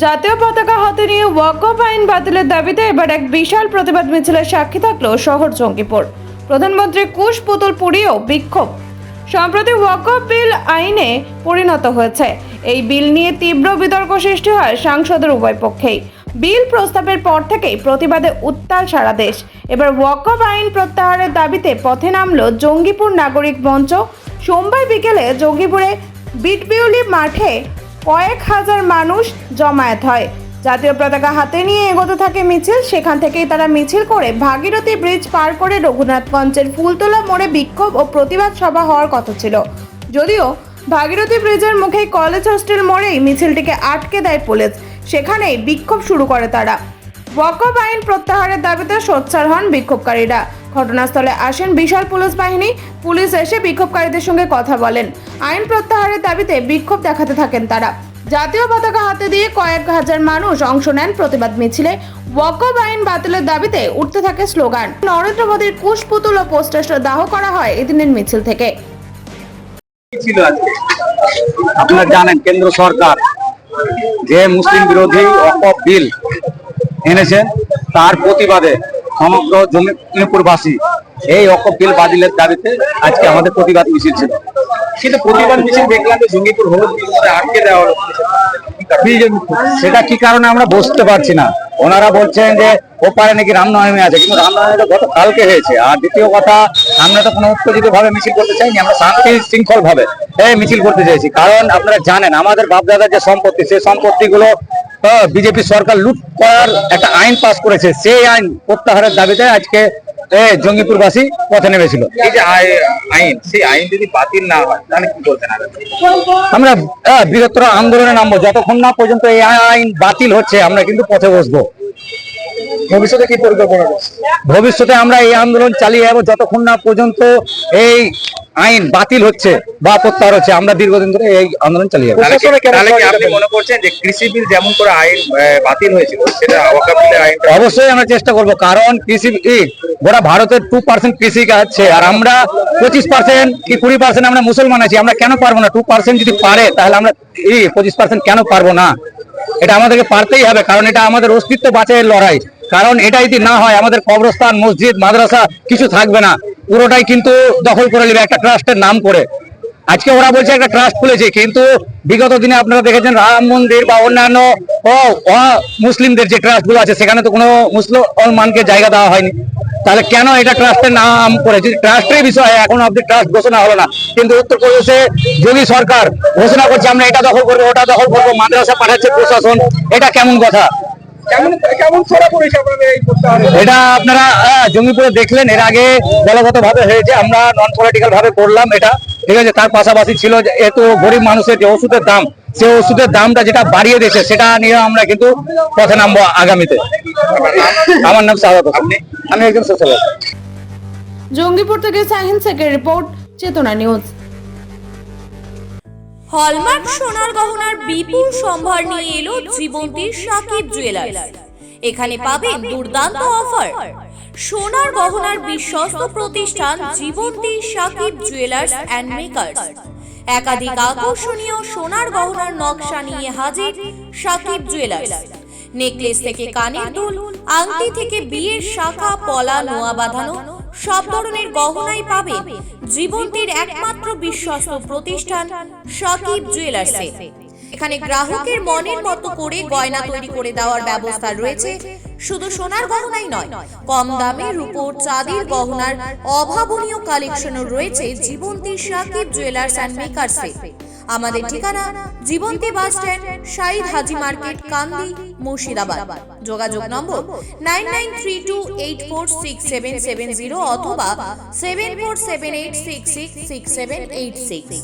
জাতীয় পতাকা হাতে নিয়ে ওয়াকফ আইন বাতিলের দাবিতে এবার এক বিশাল প্রতিবাদ মিছিলের সাক্ষী থাকলো শহর জঙ্গিপুর। প্রধানমন্ত্রী কুশ পুতুল পুড়িয়েও বিক্ষোভ। সম্প্রতি ওয়াকফ বিল আইনে পরিণত হয়েছে। এই বিল নিয়ে তীব্র বিতর্ক সৃষ্টি হয় সাংসদের উভয় পক্ষেই। বিল প্রস্তাবের পর থেকেই প্রতিবাদে উত্তাল সারা দেশ। এবার ওয়াকফ আইন প্রত্যাহারের দাবিতে পথে নামলো জঙ্গিপুর নাগরিক মঞ্চ। সোমবার বিকেলে জঙ্গিপুরে বিটবিউলি মাঠে কয়েক হাজার মানুষ জমায়েত হয়। জাতীয় পতাকা হাতে নিয়ে এগোতে থাকে মিছিল। সেখান থেকেই তারা মিছিল করে ভাগীরথী ব্রিজ পার করে রঘুনাথগঞ্জের ফুলতলা মোড়ে বিক্ষোভ ও প্রতিবাদ সভা হওয়ার কথা ছিল। যদিও ভাগীরথী ব্রিজের মুখেই কলেজ হোস্টেল মোড়েই মিছিলটিকে আটকে দেয় পুলিশ। সেখানেই বিক্ষোভ শুরু করে তারা। ওয়াকফ আইন প্রত্যাহারের দাবিতে সোচ্চার হন বিক্ষোভকারীরা। ঘটনাস্থলে আসেন বিশাল পুলিশ বাহিনী। পুলিশ এসে বিক্ষোভকারীদের সঙ্গে কথা বলেন। আইন প্রত্যাহারের দাবিতে বিক্ষোভ দেখাতে থাকেন তারা। জাতীয় পতাকা হাতে দিয়ে কয়েক হাজার মানুষ অংশ নেন প্রতিবাদ মিছিলে। ওয়াকফ আইন বাতিলের দাবিতে উঠতে থাকে স্লোগান। নরেন্দ্র মোদীর কুশ পুতুল ও পোস্টার দাহ করা হয় এদিনের মিছিল থেকে। আপনারা জানেন কেন্দ্র সরকার যে মুসলিম বিরোধী ওয়াকফ বিল এনেছে, তার প্রতিবাদে সমগ্র জঙ্গিপুরবাসী এই ওয়াকফ বিল বাতিলের দাবিতে আজকে আমাদের প্রতিবাদ মিছিল ছিল। কিন্তু প্রতিবাদ মিছিল দেখলাম যে জঙ্গিপুর হলুদ বিল আটকে দেওয়া হলো, সেটা কি কারণে আমরা বুঝতে পারছি না। ওনারা বলছেন যে ওপারে নাকি রামনবমী আছে, কিন্তু রামনবমীটা গত কালকে হয়েছে। আর দ্বিতীয় কথা, আমরা তো কোনো উত্তেজিত ভাবে মিছিল করতে চাইনি, আমরা শান্তি শৃঙ্খল ভাবে মিছিল করতে চাইছি। কারণ আপনারা জানেন আমাদের বাপদাদার যে সম্পত্তি, সেই সম্পত্তিগুলো বিজেপি সরকার লুট করার একটা আইন পাস করেছে। সেই আইন প্রত্যাহারের দাবিতে আজকে জঙ্গিপুরবাসী পথে নেমেছিল। এই যে আইন, সেই আইন যদি বাতিল না হয় তাহলে কি বলতেন? আমরা বৃহত্তর আন্দোলনে নামবো। যতক্ষণ না পর্যন্ত এই আইন বাতিল হচ্ছে আমরা কিন্তু পথে বসবো। ভবিষ্যতে কি পরিকল্পনা করছে? ভবিষ্যতে আমরা এই আন্দোলন চালিয়ে যাবো যতক্ষণ না পর্যন্ত এই আইন বাতিল হচ্ছে বা প্রত্যাহার হচ্ছে। আমরা দীর্ঘদিন ধরে এই আন্দোলন চালিয়ে যাবো। তাহলে কি আপনি মনে করছেন যে কৃষি বিল যেমন করে আইন বাতিল হয়েছিল, সেটা ওয়াকফ বিলের আইন? অবশ্যই আমরা চেষ্টা করবো, কারণ কৃষি গোটা ভারতের 2% কৃষি আছে, আর আমরা 25% কি 20% আমরা মুসলমান আছি। আমরা কেন পারবো না? 2% যদি পারে তাহলে আমরা 25% কেন পারবো না? এটা আমাদেরকে পারতেই হবে, কারণ এটা আমাদের অস্তিত্ব বাঁচানোর লড়াই। কারণ এটা যদি না হয় আমাদের কবরস্থান, মসজিদ, মাদ্রাসা কিছু থাকবে না, পুরোটাই কিন্তু দখল করে নেবে একটা ট্রাস্টের নাম করে। আজকে ওরা বলছে একটা ট্রাস্ট খুলেছে, কিন্তু বিগত দিনে আপনারা দেখেছেন রাম মন্দির বা অন্যান্য মুসলিমদের যে ট্রাস্ট গুলো আছে সেখানে তো কোনো মুসলমানকে জায়গা দেওয়া হয়নি। তাহলে কেন এটা ট্রাস্টের নাম করে? যদি ট্রাস্টের বিষয় এখন অব্দি ট্রাস্ট ঘোষণা হলো না, কিন্তু উত্তরপ্রদেশে যোগী সরকার ঘোষণা করছে আমরা এটা দখল করবো, ওটা দখল করবো, মাদ্রাসা পাঠাচ্ছে প্রশাসন। এটা কেমন কথা? এটা আপনারা জঙ্গিপুরে দেখলেন, এর আগে দলগত ভাবে হয়েছে, আমরা নন পলিটিক্যাল ভাবে করলাম এটা, ঠিক আছে। তার পাশাপাশি ছিল যে এত গরিব মানুষের যে ওষুধের দাম, সেই ওষুধের দামটা যেটা বাড়িয়ে দিয়েছে সেটা নিয়ে আমরা কিন্তু পথে নামবো আগামীতে। আমার নাম সাদাত হোসেন, আমি একজন সোশ্যাল ওয়ার্কার। জঙ্গিপুর থেকে সাহিন শেখের রিপোর্ট, চেতনা নিউজ। হলমার্ক সোনার গহনার বিপুল সম্ভার নিয়ে এলো জীবন্তীর সাকিব জুয়েলার্স। এখানে পাবেন দুর্দান্ত অফার। সোনার গহনার বিশ্বস্ত প্রতিষ্ঠান জীবন্তী সাকিব জুয়েলার্স অ্যান্ড মেকার্স। একাধিক আকর্ষণীয় সোনার গহনার নকশা নিয়ে হাজির সাকিব জুয়েলার্স। নেকলেস থেকে কানের দুল, আংটি থেকে বিয়ের শাখা, পলা, নোয়া বাঁধানো সব ধরনের গহনাই পাবেন জীবন্তীর একমাত্র বিশ্বস্ত প্রতিষ্ঠান সাকিব জুয়েলার্সে। এখানে গ্রাহকের মনের মতো করে গয়না তৈরি করে দেওয়ার ব্যবস্থা রয়েছে। শুধু সোনার গহনাই নয়, কম দামে রূপোর, চাঁদির গহনার অভাবনীয় কালেকশনও রয়েছে জীবন্তী সাকিব জুয়েলার্স অ্যান্ড মেকার্সে। আমাদের ঠিকানা জীবন্তী বাস স্ট্যান্ড, শাহিদ হাজি মার্কেট, কান্দি, মুর্শিদাবাদ। যোগাযোগ নম্বর 9932846770 অথবা 7478666786।